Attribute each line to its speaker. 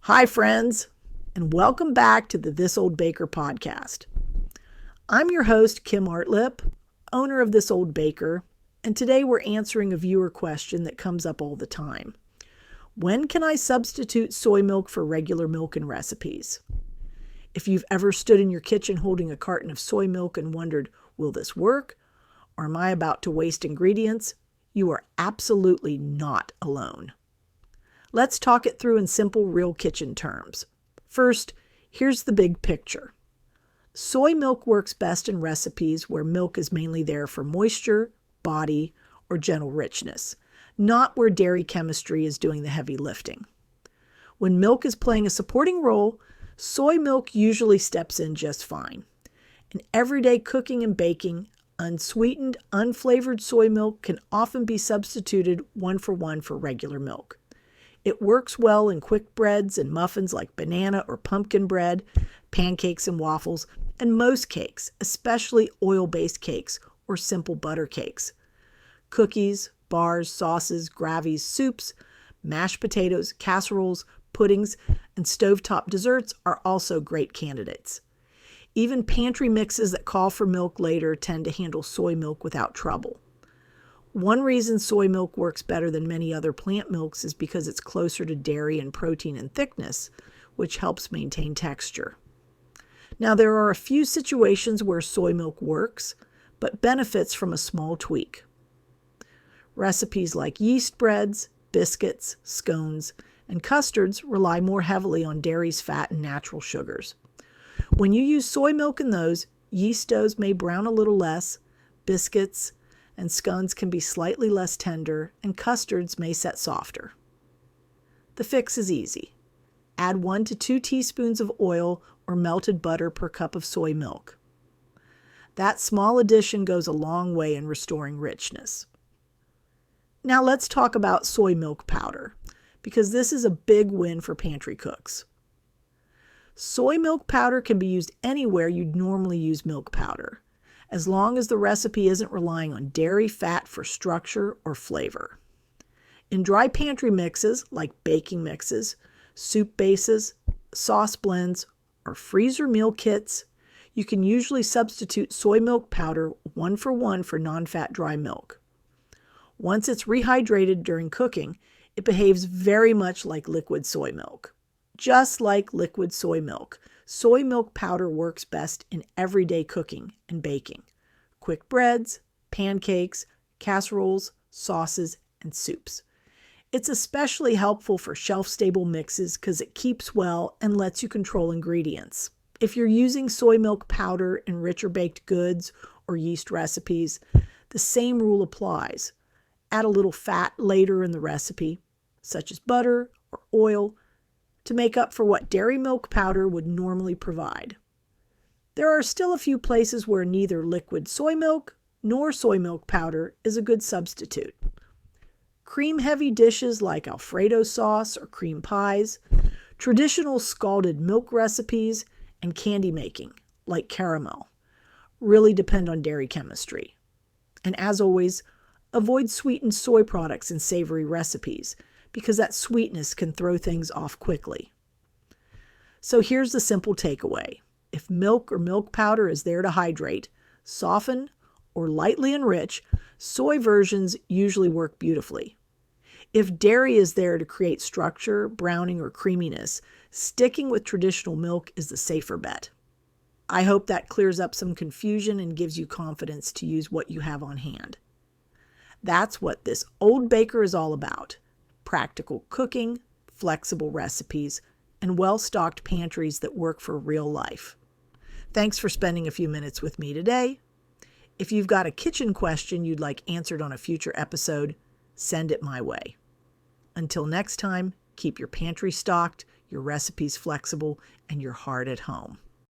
Speaker 1: Hi, friends, and welcome back to the This Old Baker podcast. I'm your host, Kim Artlip, owner of This Old Baker, and today we're answering a viewer question that comes up all the time. When can I substitute soy milk for regular milk in recipes? If you've ever stood in your kitchen holding a carton of soy milk and wondered, will this work? Or am I about to waste ingredients? You are absolutely not alone. Let's talk it through in simple, real kitchen terms. First, here's the big picture. Soy milk works best in recipes where milk is mainly there for moisture, body, or gentle richness, not where dairy chemistry is doing the heavy lifting. When milk is playing a supporting role, soy milk usually steps in just fine. In everyday cooking and baking, unsweetened, unflavored soy milk can often be substituted one for regular milk. It works well in quick breads and muffins like banana or pumpkin bread, pancakes and waffles, and most cakes, especially oil-based cakes or simple butter cakes. Cookies, bars, sauces, gravies, soups, mashed potatoes, casseroles, puddings, and stovetop desserts are also great candidates. Even pantry mixes that call for milk later tend to handle soy milk without trouble. One reason soy milk works better than many other plant milks is because it's closer to dairy in protein and thickness, which helps maintain texture. Now, there are a few situations where soy milk works, but benefits from a small tweak. Recipes like yeast breads, biscuits, scones, and custards rely more heavily on dairy's fat and natural sugars. When you use soy milk in those, yeast doughs may brown a little less, biscuits and scones can be slightly less tender, and custards may set softer. The fix is easy. Add 1 to 2 teaspoons of oil or melted butter per cup of soy milk. That small addition goes a long way in restoring richness. Now let's talk about soy milk powder, because this is a big win for pantry cooks. Soy milk powder can be used anywhere you'd normally use milk powder, as long as the recipe isn't relying on dairy fat for structure or flavor. In dry pantry mixes like baking mixes, soup bases, sauce blends, or freezer meal kits, you can usually substitute soy milk powder one for non-fat dry milk. Once it's rehydrated during cooking, it behaves very much like liquid soy milk. Just like liquid soy milk powder works best in everyday cooking and baking. Quick breads, pancakes, casseroles, sauces, and soups. It's especially helpful for shelf-stable mixes because it keeps well and lets you control ingredients. If you're using soy milk powder in richer baked goods or yeast recipes, the same rule applies. Add a little fat later in the recipe, such as butter or oil, to make up for what dairy milk powder would normally provide. There are still a few places where neither liquid soy milk nor soy milk powder is a good substitute. Cream-heavy dishes like Alfredo sauce or cream pies, traditional scalded milk recipes, and candy making like caramel really depend on dairy chemistry. And as always, avoid sweetened soy products in savory recipes, because that sweetness can throw things off quickly. So here's the simple takeaway. If milk or milk powder is there to hydrate, soften, or lightly enrich, soy versions usually work beautifully. If dairy is there to create structure, browning, or creaminess, sticking with traditional milk is the safer bet. I hope that clears up some confusion and gives you confidence to use what you have on hand. That's what This Old Baker is all about. Practical cooking, flexible recipes, and well-stocked pantries that work for real life. Thanks for spending a few minutes with me today. If you've got a kitchen question you'd like answered on a future episode, send it my way. Until next time, keep your pantry stocked, your recipes flexible, and your heart at home.